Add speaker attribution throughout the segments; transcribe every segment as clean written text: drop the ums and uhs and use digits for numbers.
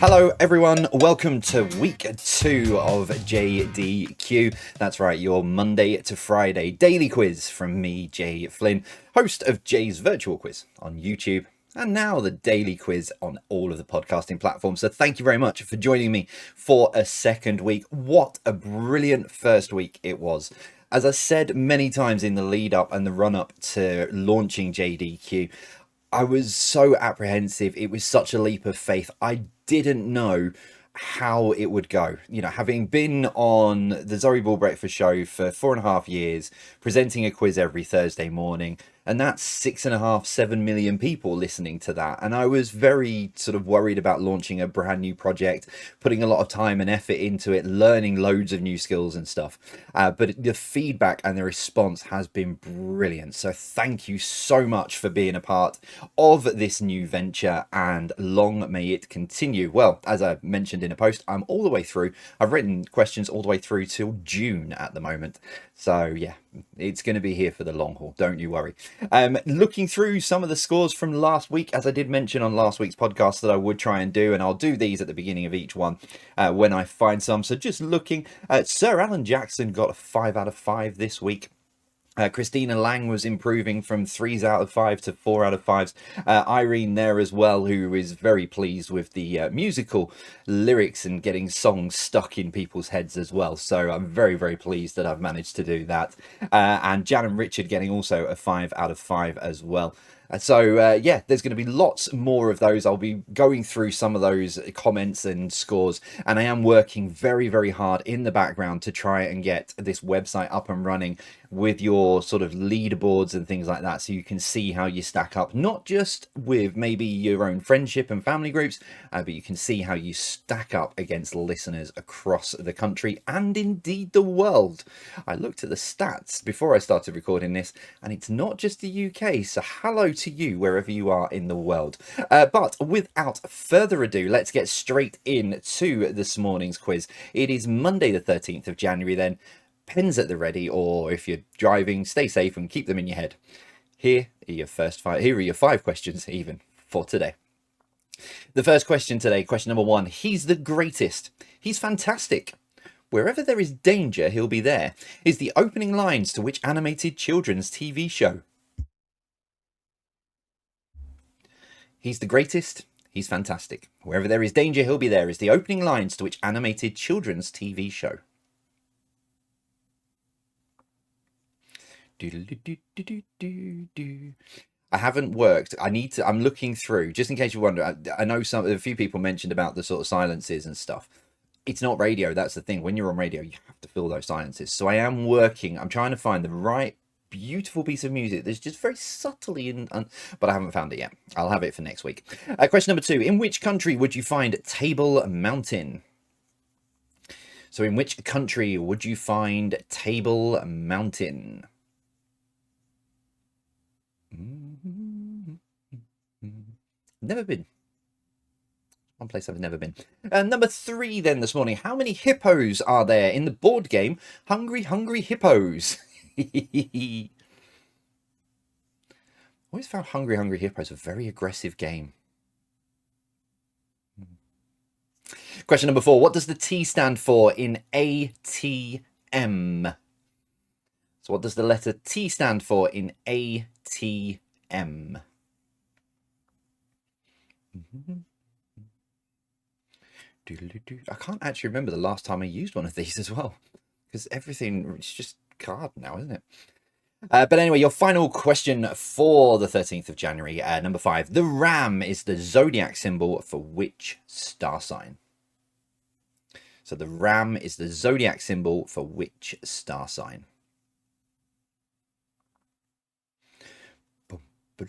Speaker 1: Hello everyone, welcome to week 2 of JDQ. That's right, your Monday to Friday daily quiz from me, Jay Flynn, host of Jay's Virtual Quiz on YouTube, and now the daily quiz on all of the podcasting platforms. So thank you very much for joining me for a second week. What a brilliant first week it was. As I said many times in the lead up and the run up to launching JDQ, I was so apprehensive. It was such a leap of faith. I didn't know how it would go. You know, having been on the Zoe Ball Breakfast Show for 4.5 years, presenting a quiz every Thursday morning, and that's 6.5, 7 million people listening to that. And I was very sort of worried about launching a brand new project, putting a lot of time and effort into it, learning loads of new skills and stuff. But the feedback and the response has been brilliant. So thank you so much for being a part of this new venture, and long may it continue. Well, as I mentioned in a post, I'm all the way through. I've written questions all the way through till June at the moment. So yeah, it's going to be here for the long haul. Don't you worry. Looking through some of the scores from last week, as I did mention on last week's podcast that I would try and do, and I'll do these at the beginning of each one when I find some. So just looking, Sir Alan Jackson got a 5 out of 5 this week. Christina Lang was improving from 3s out of 5 to 4 out of 5s. Irene there as well, who is very pleased with the musical lyrics and getting songs stuck in people's heads as well. So I'm very, very pleased that I've managed to do that. And Jan and Richard getting also a 5 out of 5 as well. So yeah, there's going to be lots more of those. I'll be going through some of those comments and scores, and I am working very, very hard in the background to try and get this website up and running with your sort of leaderboards and things like that, so you can see how you stack up, not just with maybe your own friendship and family groups, but you can see how you stack up against listeners across the country and indeed the world. I looked at the stats before I started recording this, and it's not just the UK, so hello to you wherever you are in the world. But without further ado, let's get straight into this morning's quiz. It is Monday the 13th of January then. Pens at the ready, or if you're driving, stay safe and keep them in your head. Here are your 5 questions even for today. The first question today, question number 1. He's the greatest. He's fantastic. Wherever there is danger, he'll be there, is the opening lines to which animated children's TV show? He's the greatest. He's fantastic. Wherever there is danger, he'll be there, is the opening lines to which animated children's TV show? I haven't worked. I'm looking through, just in case you wonder. I know a few people mentioned about the sort of silences and stuff. It's not radio. That's the thing. When you're on radio, you have to fill those silences. So I am working. I'm trying to find the right beautiful piece of music that's just very subtly but I haven't found it yet. I'll have it for next week. Question number 2. In which country would you find Table Mountain? So in which country would you find Table Mountain? Never been. One place I've never been. Number 3 then this morning. How many hippos are there in the board game Hungry Hungry Hippos? Always found Hungry Hungry Hippos a very aggressive game. Question number 4. What does the T stand for in ATM? So what does the letter T stand for in ATM? I can't actually remember the last time I used one of these as well, because everything is just card now, isn't it? But anyway, your final question for the 13th of January, number 5. The ram is the zodiac symbol for which star sign? So the ram is the zodiac symbol for which star sign? At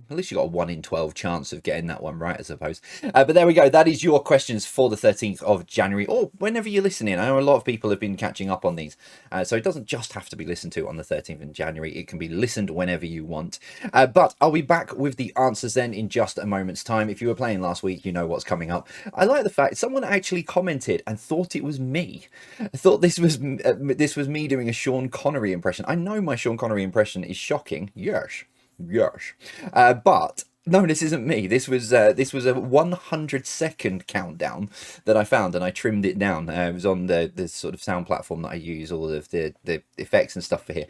Speaker 1: least you got a 1 in 12 chance of getting that one right, I suppose. But there we go. That is your questions for the 13th of January, or whenever you're listening. I know a lot of people have been catching up on these, so it doesn't just have to be listened to on the 13th of January. It can be listened whenever you want. But I'll be back with the answers then in just a moment's time. If you were playing last week, you know what's coming up. I like the fact someone actually commented and thought it was me. I thought this was me doing a Sean Connery impression. I know my Sean Connery impression is shocking. Yes. Yes. But no, this isn't me. This was a 100-second countdown that I found, and I trimmed it down. It was on the sort of sound platform that I use all of the effects and stuff for here.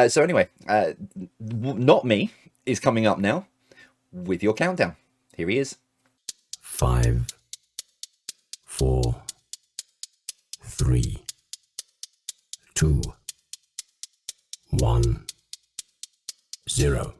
Speaker 1: So anyway, not me is coming up now with your countdown. Here he is.
Speaker 2: 5, 4, 3, 2, 1, 0.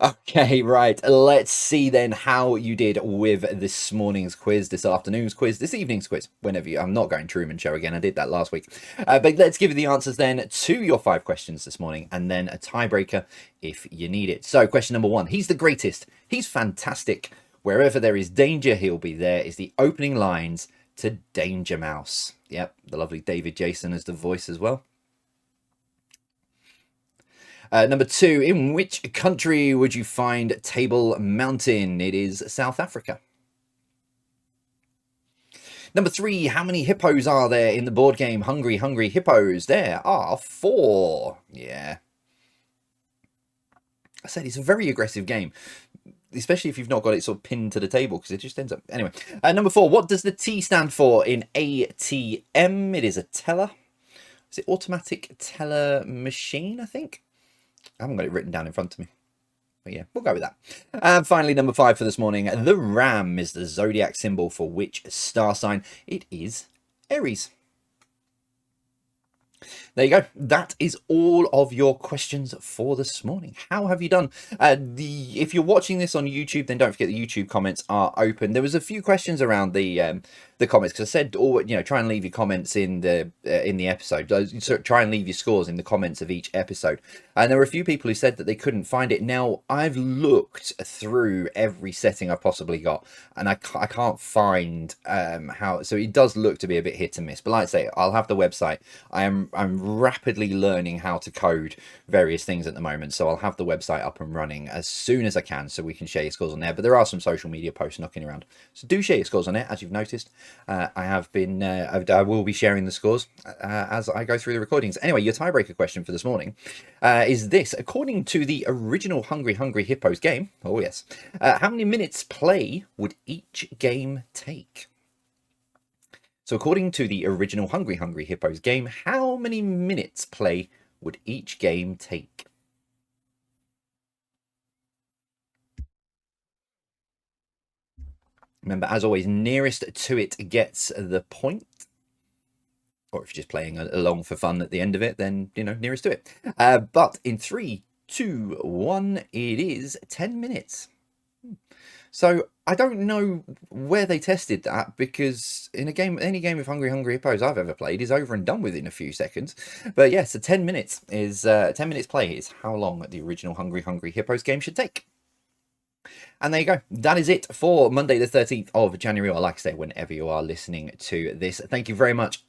Speaker 1: Okay, right. Let's see then how you did with this morning's quiz, this afternoon's quiz, this evening's quiz, whenever you... I'm not going Truman Show again. I did that last week. But let's give you the answers then to your 5 questions this morning, and then a tiebreaker if you need it. So question number 1. He's the greatest. He's fantastic. Wherever there is danger, he'll be there is the opening lines to Danger Mouse. Yep, the lovely David Jason as the voice as well. Number 2, in which country would you find Table Mountain? It is South Africa. Number 3, how many hippos are there in the board game Hungry Hungry Hippos? There are 4. Yeah. I said it's a very aggressive game, especially if you've not got it sort of pinned to the table, because it just ends up... Anyway, number 4, what does the T stand for in ATM? It is a teller. Is it automatic teller machine, I think? I haven't got it written down in front of me. But yeah, we'll go with that. And finally, number 5 for this morning. The ram is the zodiac symbol for which star sign? It is Aries. There you go. That is all of your questions for this morning. How have you done? If you're watching this on YouTube, then don't forget the YouTube comments are open. There was a few questions around the comments, because I said, try and leave your comments in the episode. So try and leave your scores in the comments of each episode. And there were a few people who said that they couldn't find it. Now, I've looked through every setting I possibly got, and I can't find how. So it does look to be a bit hit and miss. But like I say, I'll have the website. I'm rapidly learning how to code various things at the moment, so I'll have the website up and running as soon as I can, so we can share your scores on there. But there are some social media posts knocking around, so do share your scores on there. As you've noticed, I will be sharing the scores as I go through the recordings. Anyway, your tiebreaker question for this morning is this: according to the original Hungry Hungry Hippos game, oh yes, how many minutes play would each game take? So according to the original Hungry Hungry Hippos game, how many minutes play would each game take? Remember, as always, nearest to it gets the point. Or if you're just playing along for fun at the end of it, then, nearest to it. But in 3, 2, 1, it is 10 minutes. So I don't know where they tested that, because in any game of Hungry Hungry Hippos I've ever played is over and done within a few seconds. But yes, so 10 minutes is 10 minutes play is how long the original Hungry Hungry Hippos game should take. And there you go. That is it for Monday the 13th of January, or like I say, whenever you are listening to this. Thank you very much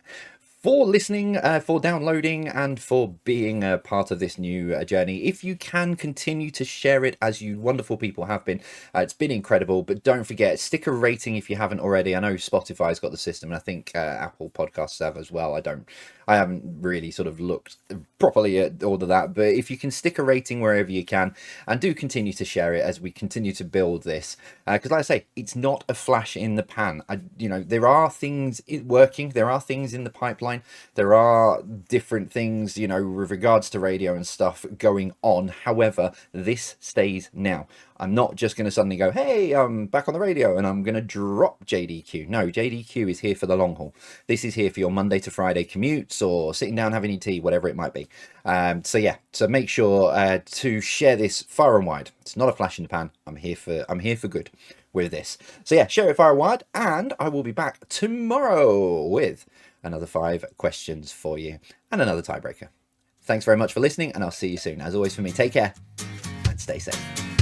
Speaker 1: for listening, for downloading, and for being a part of this new journey. If you can continue to share it, as you wonderful people have been, it's been incredible. But don't forget, stick a rating if you haven't already. I know Spotify's got the system, and I think Apple Podcasts have as well. I haven't really sort of looked properly at all of that, but if you can stick a rating wherever you can, and do continue to share it as we continue to build this, because like I say, it's not a flash in the pan. There are things working, there are things in the pipeline, there are different things, with regards to radio and stuff going on. However, this stays now. I'm not just going to suddenly go, hey, I'm back on the radio and I'm going to drop JDQ. No, JDQ is here for the long haul. This is here for your Monday to Friday commutes, or sitting down having your tea, whatever it might be. So make sure to share this far and wide. It's not a flash in the pan. I'm here for good with this. So yeah, share it far and wide, and I will be back tomorrow with another 5 questions for you and another tiebreaker. Thanks very much for listening, and I'll see you soon. As always, for me, take care and stay safe.